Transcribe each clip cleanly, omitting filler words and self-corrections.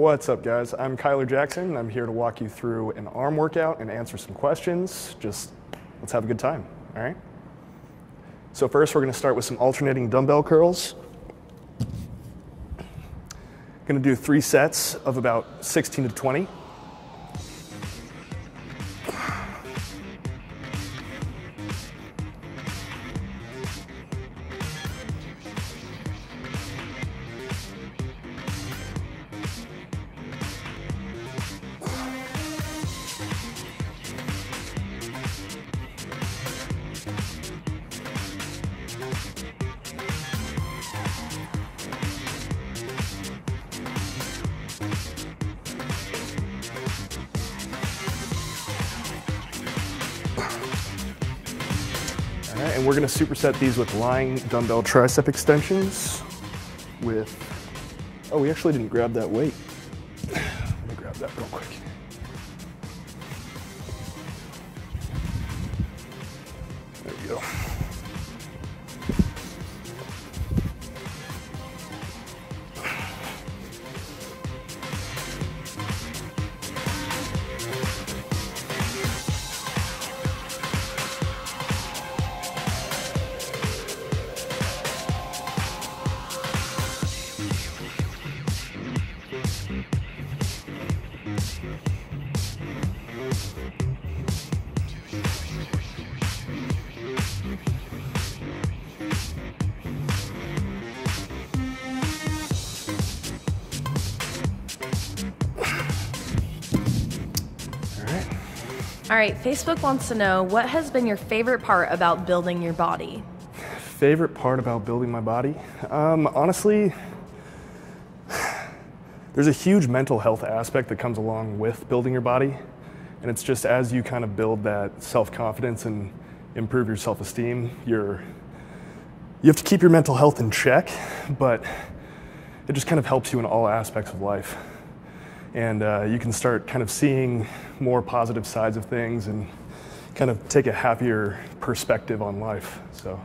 What's up, guys? I'm Kyler Jackson, and I'm here to walk you through an arm workout and answer some questions. Just let's have a good time, all right? So first, we're gonna start with some alternating dumbbell curls. Gonna do 3 sets of about 16 to 20. All right, and we're gonna superset these with lying dumbbell tricep extensions with, oh, we actually didn't grab that weight. Let me grab that real quick. There we go. All right, Facebook wants to know, what has been your favorite part about building your body? Favorite part about building my body? Honestly, there's a huge mental health aspect that comes along with building your body. And it's just as you kind of build that self-confidence and improve your self-esteem, you have to keep your mental health in check, but it just kind of helps you in all aspects of life. And you can start kind of seeing more positive sides of things and kind of take a happier perspective on life. So,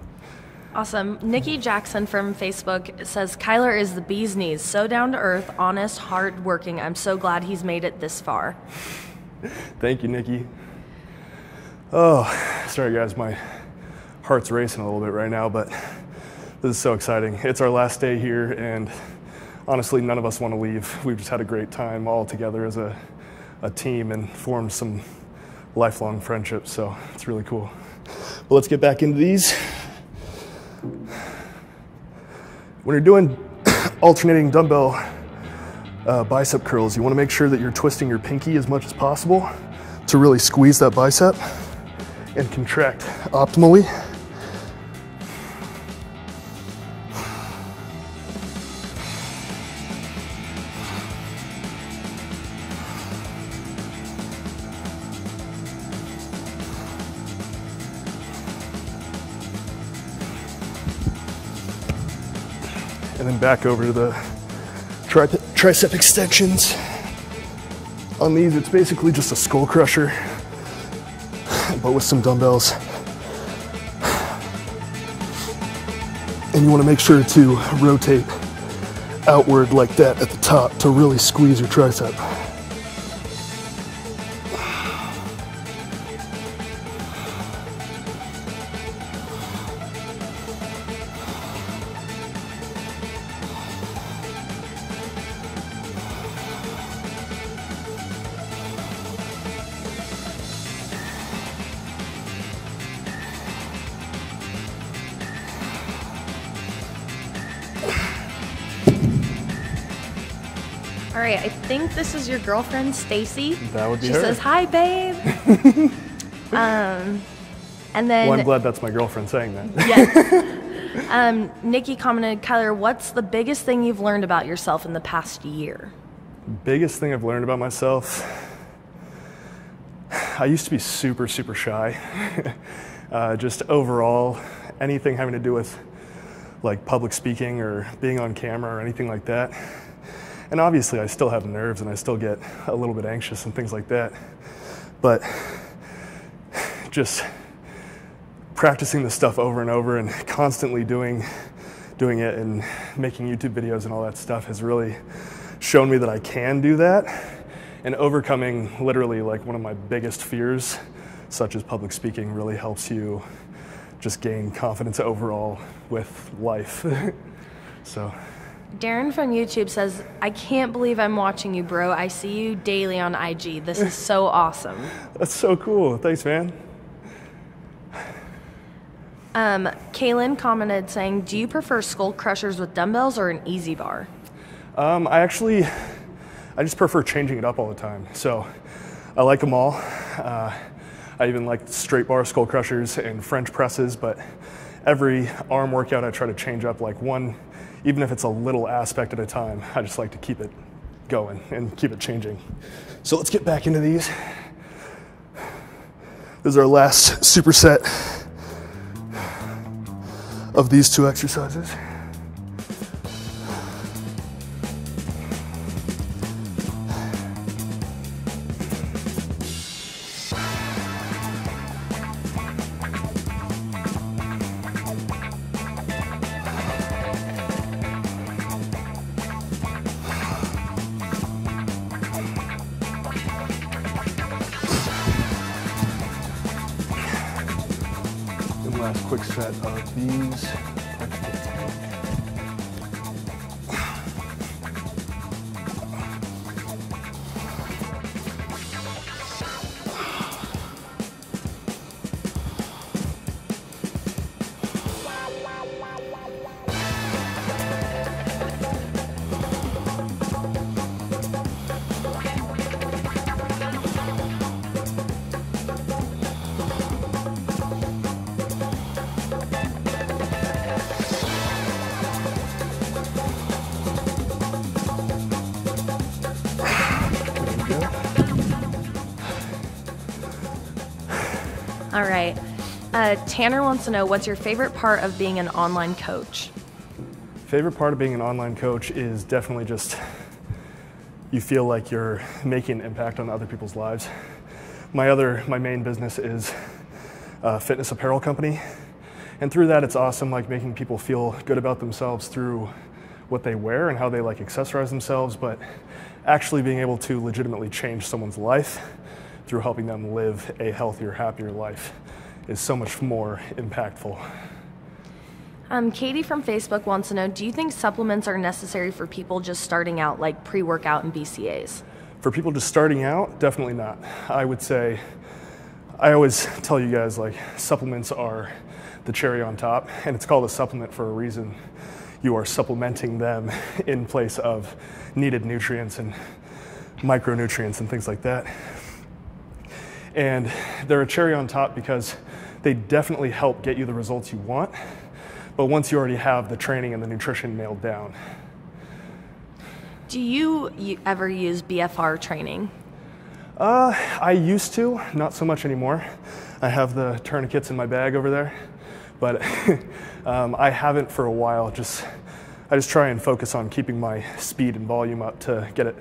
awesome. Nikki Jackson from Facebook says, Kyler is the bee's knees, so down to earth, honest, hard working. I'm so glad he's made it this far. Thank you, Nikki. Oh, sorry guys, my heart's racing a little bit right now, but this is so exciting. It's our last day here, and honestly, none of us want to leave. We've just had a great time all together as a team and formed some lifelong friendships, so it's really cool. But let's get back into these. When you're doing alternating dumbbell bicep curls, you want to make sure that you're twisting your pinky as much as possible to really squeeze that bicep and contract optimally. And then back over to the tricep extensions. On these, it's basically just a skull crusher, but with some dumbbells. And you want to make sure to rotate outward like that at the top to really squeeze your tricep. All right, I think this is your girlfriend, Stacy. That would be her. She says, hi, babe. And then... Well, I'm glad that's my girlfriend saying that. Yes. Nikki commented, Kyler, what's the biggest thing you've learned about yourself in the past year? Biggest thing I've learned about myself? I used to be super, super shy. Just overall, anything having to do with like public speaking or being on camera or anything like that. And obviously I still have nerves and I still get a little bit anxious and things like that. But just practicing this stuff over and over and constantly doing it and making YouTube videos and all that stuff has really shown me that I can do that, and overcoming literally like one of my biggest fears, such as public speaking, really helps you just gain confidence overall with life. So. Darren from YouTube says, I can't believe I'm watching you, bro. I see you daily on IG. This is so awesome. That's so cool. Thanks, man. Kaylin commented saying, do you prefer skull crushers with dumbbells or an easy bar? I just prefer changing it up all the time. So I like them all. I even like straight bar skull crushers and French presses, but every arm workout I try to change up like one, even if it's a little aspect at a time. I just like to keep it going and keep it changing. So let's get back into these. This is our last superset of these 2 exercises. Last quick set of these. All right. Tanner wants to know, what's your favorite part of being an online coach? Favorite part of being an online coach is definitely just you feel like you're making an impact on other people's lives. My main business is a fitness apparel company, and through that it's awesome, like making people feel good about themselves through what they wear and how they like accessorize themselves, but actually being able to legitimately change someone's life through helping them live a healthier, happier life is so much more impactful. Katie from Facebook wants to know, do you think supplements are necessary for people just starting out, like pre-workout and BCAAs? For people just starting out, definitely not. I would say, I always tell you guys, like, supplements are the cherry on top, and it's called a supplement for a reason. You are supplementing them in place of needed nutrients and micronutrients and things like that. And they're a cherry on top because they definitely help get you the results you want, but once you already have the training and the nutrition nailed down. Do you ever use BFR training? I used to, not so much anymore. I have the tourniquets in my bag over there, but I haven't for a while. I just try and focus on keeping my speed and volume up to get it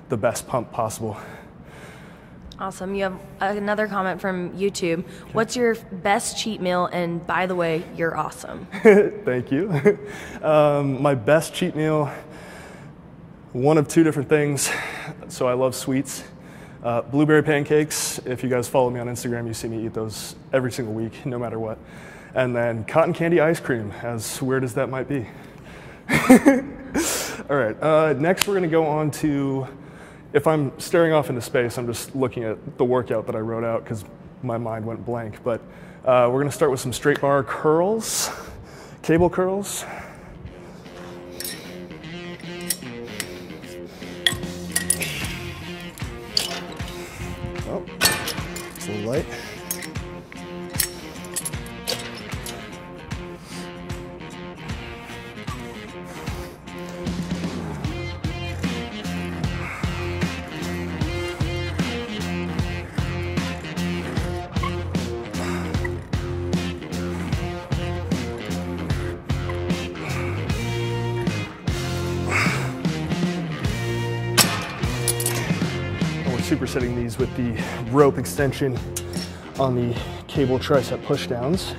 the best pump possible. Awesome. You have another comment from YouTube. What's your best cheat meal? And by the way, you're awesome. Thank you. My best cheat meal, one of 2 different things. So I love sweets. Blueberry pancakes. If you guys follow me on Instagram, you see me eat those every single week, no matter what. And then cotton candy ice cream, as weird as that might be. All right, next we're gonna go on to, if I'm staring off into space, I'm just looking at the workout that I wrote out because my mind went blank. But we're gonna start with some straight bar curls, cable curls. Oh, it's a little light. Supersetting these with the rope extension on the cable tricep pushdowns.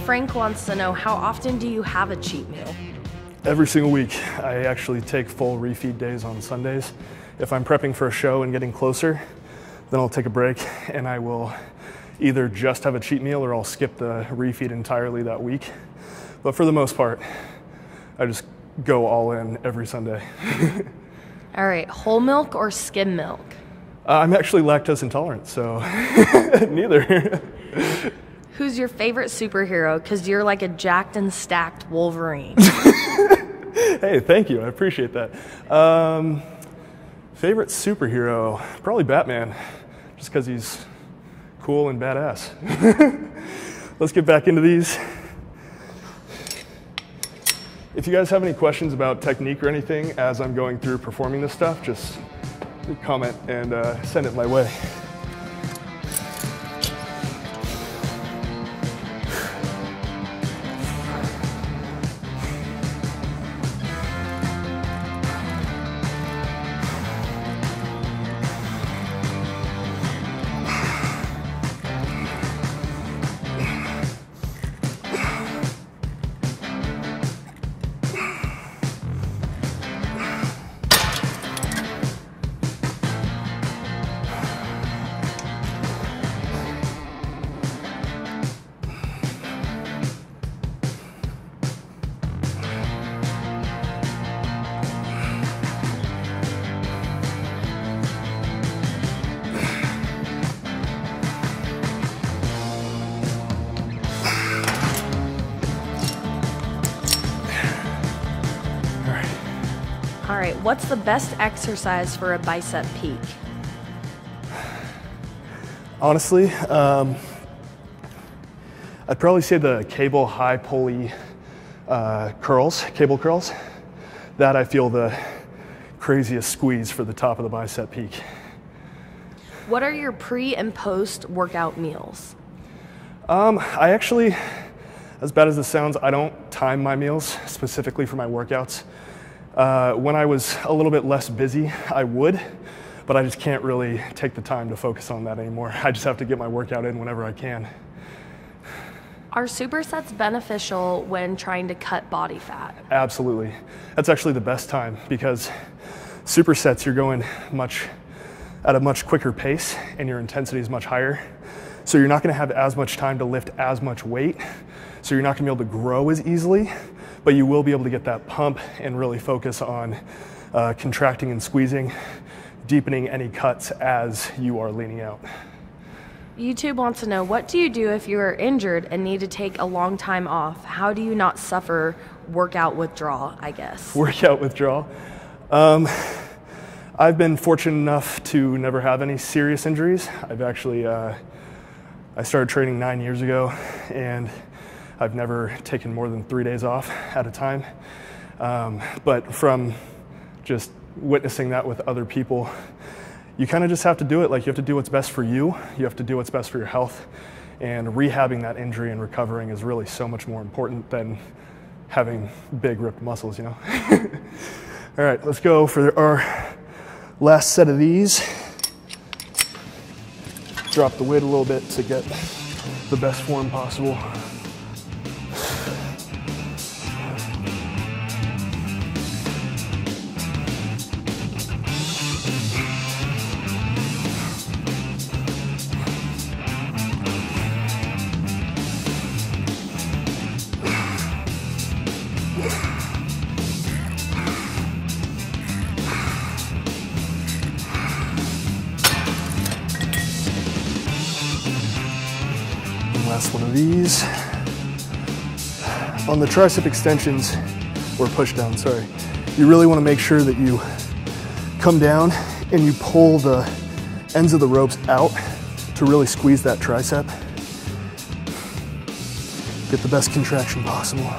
Frank wants to know, how often do you have a cheat meal? Every single week. I actually take full refeed days on Sundays. If I'm prepping for a show and getting closer, then I'll take a break and I will either just have a cheat meal or I'll skip the refeed entirely that week. But for the most part, I just go all in every Sunday. All right, whole milk or skim milk? I'm actually lactose intolerant, so neither. Who's your favorite superhero? Because you're like a jacked and stacked Wolverine. Hey, thank you. I appreciate that. Favorite superhero? Probably Batman, just because he's cool and badass. Let's get back into these. If you guys have any questions about technique or anything as I'm going through performing this stuff, just comment and send it my way. All right, what's the best exercise for a bicep peak? Honestly, I'd probably say the cable high pulley cable curls. That I feel the craziest squeeze for the top of the bicep peak. What are your pre and post workout meals? I actually, as bad as this sounds, I don't time my meals specifically for my workouts. When I was a little bit less busy, I would, but I just can't really take the time to focus on that anymore. I just have to get my workout in whenever I can. Are supersets beneficial when trying to cut body fat? Absolutely. That's actually the best time because supersets, you're going at a much quicker pace and your intensity is much higher. So you're not gonna have as much time to lift as much weight. So you're not gonna be able to grow as easily, but you will be able to get that pump and really focus on contracting and squeezing, deepening any cuts as you are leaning out. YouTube wants to know, what do you do if you are injured and need to take a long time off? How do you not suffer workout withdrawal, I guess? Workout withdrawal. I've been fortunate enough to never have any serious injuries. I've actually, I started training 9 years ago and I've never taken more than 3 days off at a time. But from just witnessing that with other people, you kind of just have to do it. Like, you have to do what's best for you. You have to do what's best for your health. And rehabbing that injury and recovering is really so much more important than having big ripped muscles, you know? All right, let's go for our last set of these. Drop the weight a little bit to get the best form possible. Last one of these. On the tricep extensions, or pushdowns, sorry, you really want to make sure that you come down and you pull the ends of the ropes out to really squeeze that tricep. Get the best contraction possible.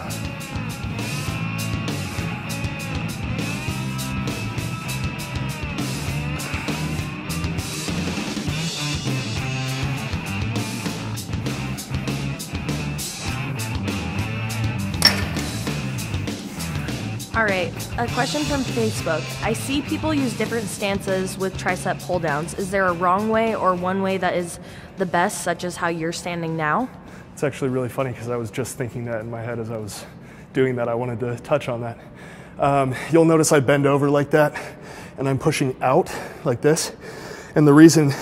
All right, a question from Facebook. I see people use different stances with tricep pull downs. Is there a wrong way or one way that is the best, such as how you're standing now? It's actually really funny because I was just thinking that in my head as I was doing that. I wanted to touch on that. You'll notice I bend over like that and I'm pushing out like this. And the reason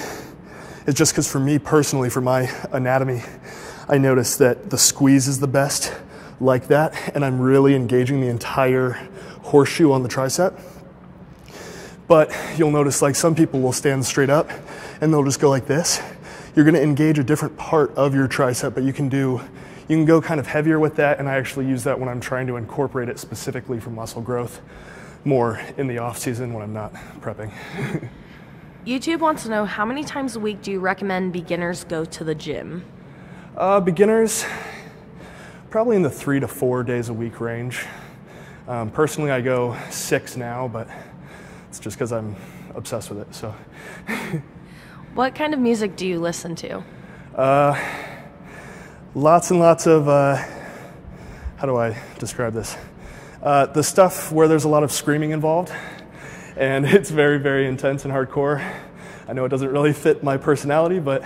is just because for me personally, for my anatomy, I noticed that the squeeze is the best like that, and I'm really engaging the entire horseshoe on the tricep. But you'll notice like some people will stand straight up and they'll just go like this. You're gonna engage a different part of your tricep, but you can go kind of heavier with that, and I actually use that when I'm trying to incorporate it specifically for muscle growth more in the off season when I'm not prepping. YouTube wants to know, how many times a week do you recommend beginners go to the gym? Beginners, probably in the 3 to 4 days a week range. Personally, I go 6 now, but it's just because I'm obsessed with it. So, what kind of music do you listen to? Lots and lots of, how do I describe this? The stuff where there's a lot of screaming involved, and it's very, very intense and hardcore. I know it doesn't really fit my personality, but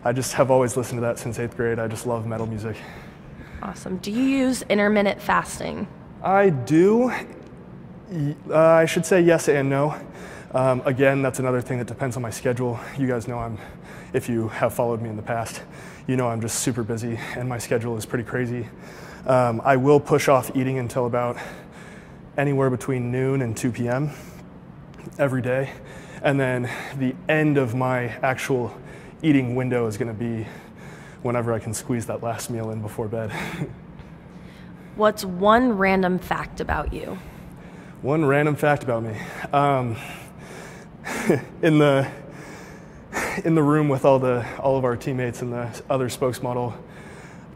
I just have always listened to that since 8th grade. I just love metal music. Awesome. Do you use intermittent fasting? I do. I should say yes and no. Again, that's another thing that depends on my schedule. You guys know if you have followed me in the past, you know I'm just super busy and my schedule is pretty crazy. I will push off eating until about anywhere between noon and 2 p.m. every day. And then the end of my actual eating window is gonna be whenever I can squeeze that last meal in before bed. What's one random fact about you? One random fact about me. In the room with all of our teammates and the other spokesmodel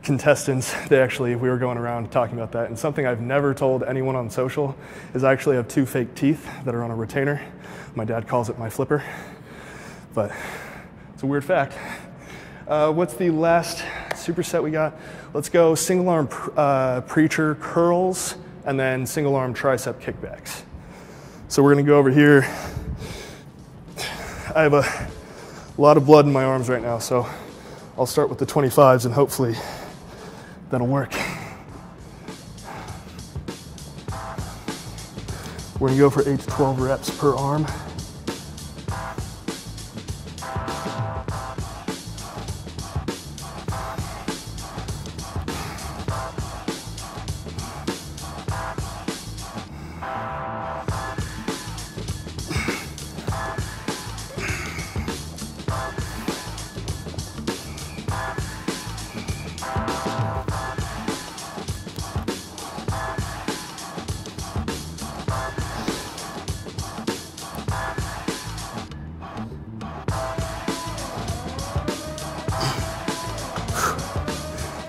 contestants, we were going around talking about that, and something I've never told anyone on social is I actually have 2 fake teeth that are on a retainer. My dad calls it my flipper, but it's a weird fact. What's the last superset we got? Let's go single arm preacher curls and then single arm tricep kickbacks. So we're gonna go over here. I have a lot of blood in my arms right now, so I'll start with the 25s and hopefully that'll work. We're gonna go for 8 to 12 reps per arm.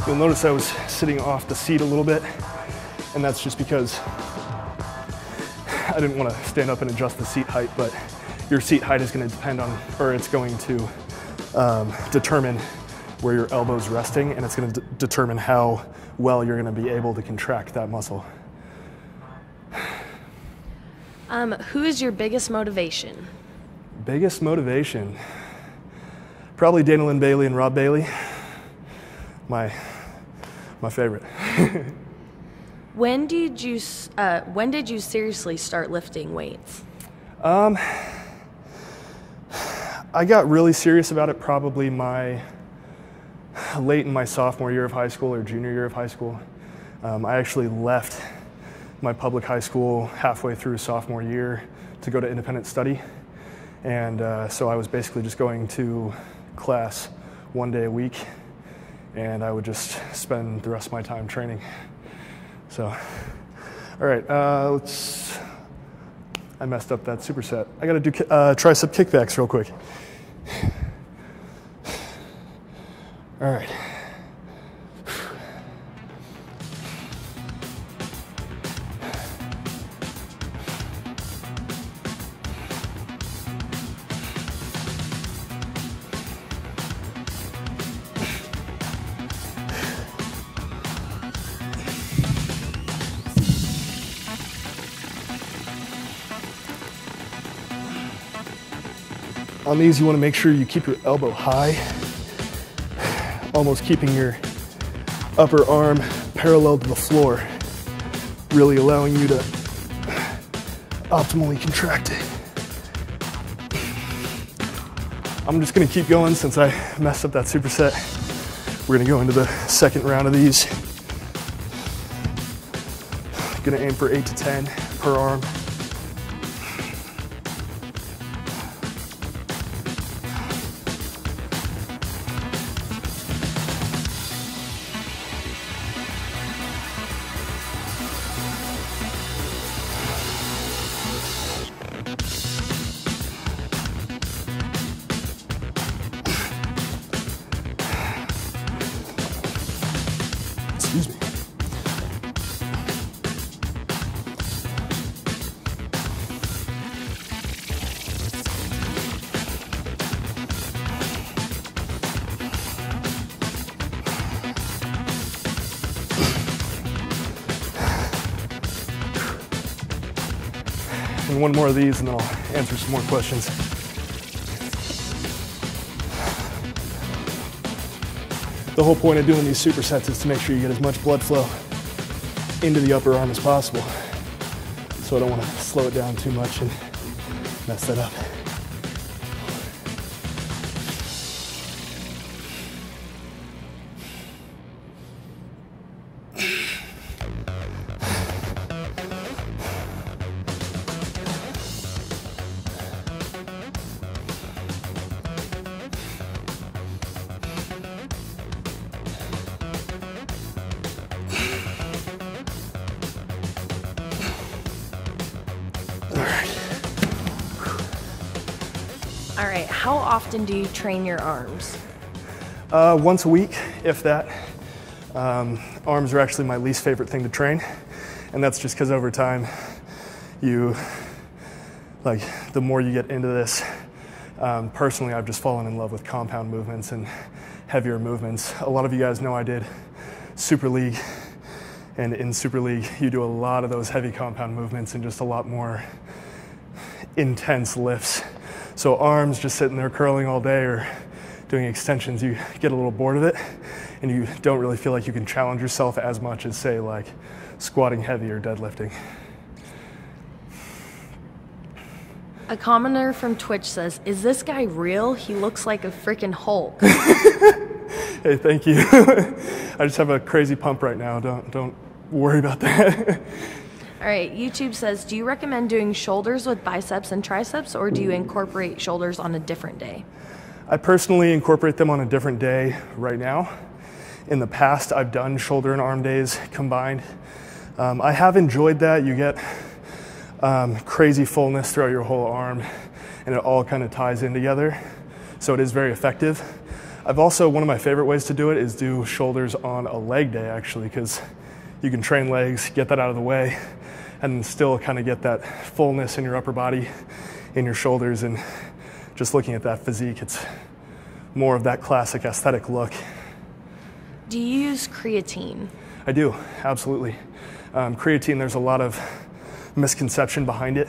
You'll notice I was sitting off the seat a little bit, and that's just because I didn't want to stand up and adjust the seat height, but your seat height is going to depend on, or it's going to determine where your elbow's resting, and it's going to determine how well you're going to be able to contract that muscle. Who is your biggest motivation? Biggest motivation? Probably Dana Lynn Bailey and Rob Bailey. My favorite. When did you seriously start lifting weights? I got really serious about it probably late in my sophomore year of high school or junior year of high school. I actually left my public high school halfway through sophomore year to go to independent study. And so I was basically just going to class 1 day a week, and I would just spend the rest of my time training. So, all right, I messed up that superset. I gotta do tricep kickbacks real quick. All right. On these, you want to make sure you keep your elbow high, almost keeping your upper arm parallel to the floor, really allowing you to optimally contract it. I'm just gonna keep going since I messed up that superset. We're gonna go into the second round of these. Gonna aim for 8 to 10 per arm. Excuse me. And one more of these and then I'll answer some more questions. The whole point of doing these supersets is to make sure you get as much blood flow into the upper arm as possible. So I don't want to slow it down too much and mess that up. All right, how often do you train your arms? Once a week, if that. Arms are actually my least favorite thing to train, and that's just because over time, the more you get into this, personally, I've just fallen in love with compound movements and heavier movements. A lot of you guys know I did Super League, and in Super League, you do a lot of those heavy compound movements and just a lot more intense lifts. So arms just sitting there curling all day or doing extensions, you get a little bored of it and you don't really feel like you can challenge yourself as much as, say, like squatting heavy or deadlifting. A commenter from Twitch says, "Is this guy real? He looks like a freaking Hulk." Hey, thank you. I just have a crazy pump right now. Don't worry about that. All right, YouTube says, "Do you recommend doing shoulders with biceps and triceps, or do you incorporate shoulders on a different day?" I personally incorporate them on a different day right now. In the past, I've done shoulder and arm days combined. I have enjoyed that. You get crazy fullness throughout your whole arm, and it all kind of ties in together. So it is very effective. I've also, one of my favorite ways to do it is do shoulders on a leg day, actually, because you can train legs, get that out of the way, and still kind of get that fullness in your upper body, in your shoulders, and just looking at that physique, it's more of that classic aesthetic look. Do you use creatine? I do, absolutely. Creatine, there's a lot of misconception behind it,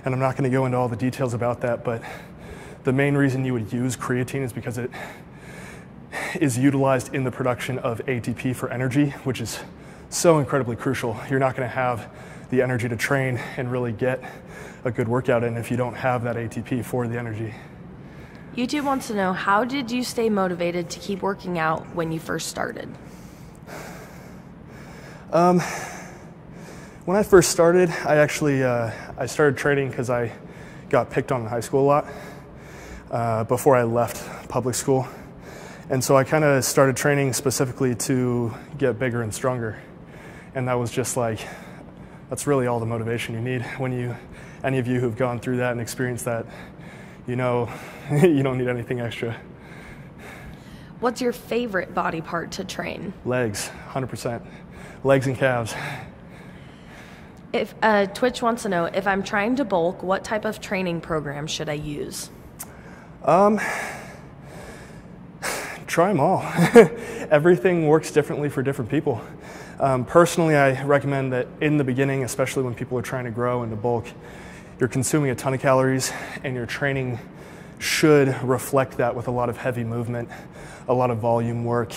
and I'm not going to go into all the details about that, but the main reason you would use creatine is because it is utilized in the production of ATP for energy, which is so incredibly crucial. You're not going to have the energy to train and really get a good workout in if you don't have that ATP for the energy. YouTube wants to know, how did you stay motivated to keep working out when you first started? When I first started, I started training because I got picked on in high school a lot before I left public school. And so I kind of started training specifically to get bigger and stronger. And that was just like, that's really all the motivation you need. Any of you who've gone through that and experienced that, you know, you don't need anything extra. What's your favorite body part to train? Legs, 100%. Legs and calves. If Twitch wants to know, if I'm trying to bulk, what type of training program should I use? Try them all. Everything works differently for different people. Personally, I recommend that in the beginning, especially when people are trying to grow into bulk, you're consuming a ton of calories, and your training should reflect that with a lot of heavy movement, a lot of volume work.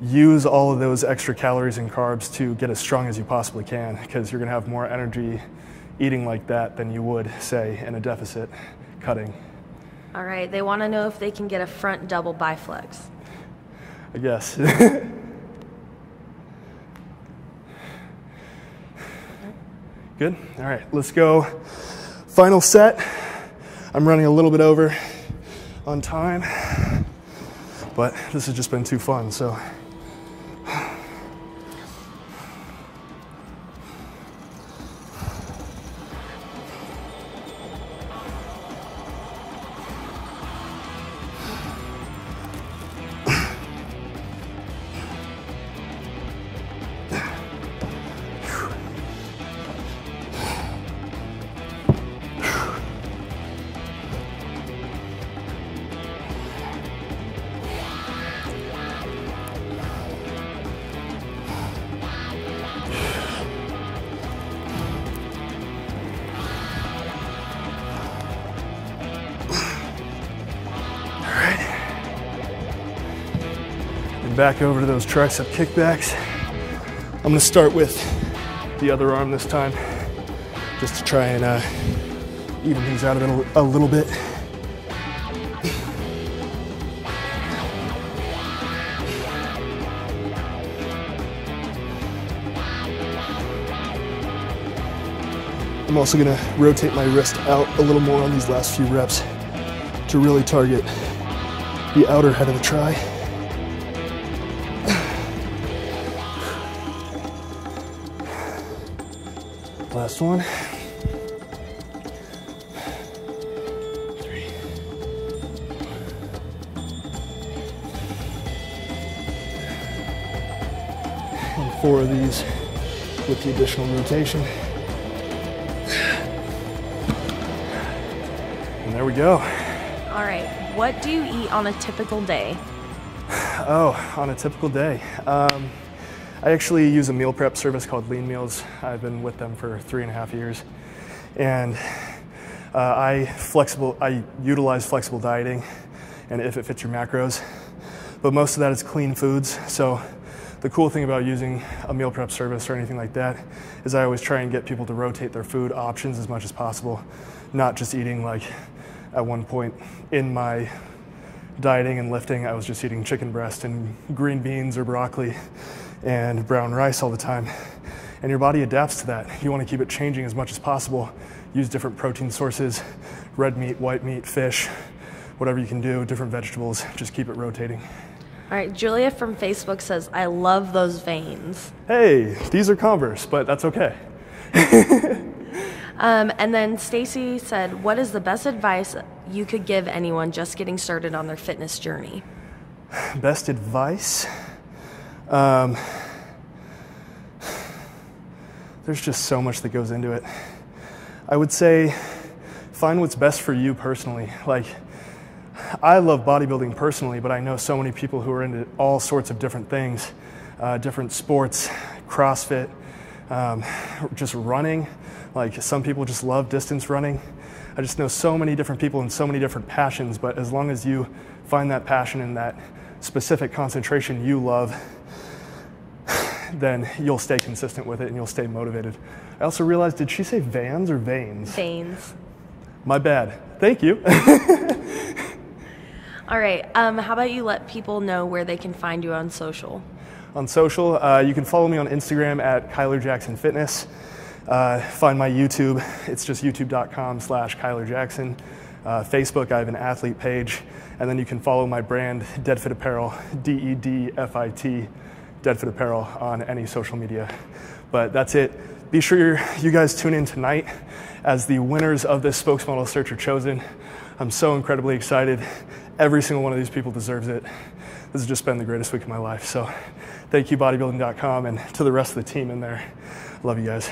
use all of those extra calories and carbs to get as strong as you possibly can, because you're gonna have more energy eating like that than you would, say, in a deficit cutting. All right, they want to know if they can get a front double biflex. I guess. Good, all right, let's go. Final set. I'm running a little bit over on time, but this has just been too fun, so. Back over to those tricep kickbacks. I'm gonna start with the other arm this time, just to try and even things out a little bit. I'm also gonna rotate my wrist out a little more on these last few reps to really target the outer head of the tri. Last one. 3. And 4 of these with the additional rotation. And there we go. All right, what do you eat on a typical day? Oh, on a typical day. I actually use a meal prep service called Lean Meals. I've been with them for 3.5 years. And I utilize flexible dieting and if it fits your macros. But most of that is clean foods. So the cool thing about using a meal prep service or anything like that is I always try and get people to rotate their food options as much as possible, not just eating like at one point in my dieting and lifting, I was just eating chicken breast and green beans or broccoli and brown rice all the time. And your body adapts to that. You want to keep it changing as much as possible. Use different protein sources, red meat, white meat, fish, whatever you can do, different vegetables, just keep it rotating. All right, Julia from Facebook says, I love those veins. Hey, these are Converse, but that's okay. And then Stacy said, what is the best advice you could give anyone just getting started on their fitness journey? Best advice? There's just so much that goes into it. I would say find what's best for you personally. Like, I love bodybuilding personally, but I know so many people who are into all sorts of different things, different sports, CrossFit, just running. Like, some people just love distance running. I just know so many different people and so many different passions, but as long as you find that passion and that specific concentration you love, then you'll stay consistent with it and you'll stay motivated. I also realized, did she say vans or veins? Veins. My bad. Thank you. All right, how about you let people know where they can find you on social? On social, you can follow me on Instagram at Kyler Jackson Fitness. Find my YouTube. It's just youtube.com/Kyler Jackson. Facebook, I have an athlete page. And then you can follow my brand, Dead Fit Apparel, DEDFIT, Dead Fit Apparel, on any social media. But that's it. Be sure you guys tune in tonight as the winners of this Spokesmodel Search are chosen. I'm so incredibly excited. Every single one of these people deserves it. This has just been the greatest week of my life. So thank you, Bodybuilding.com, and to the rest of the team in there. Love you guys.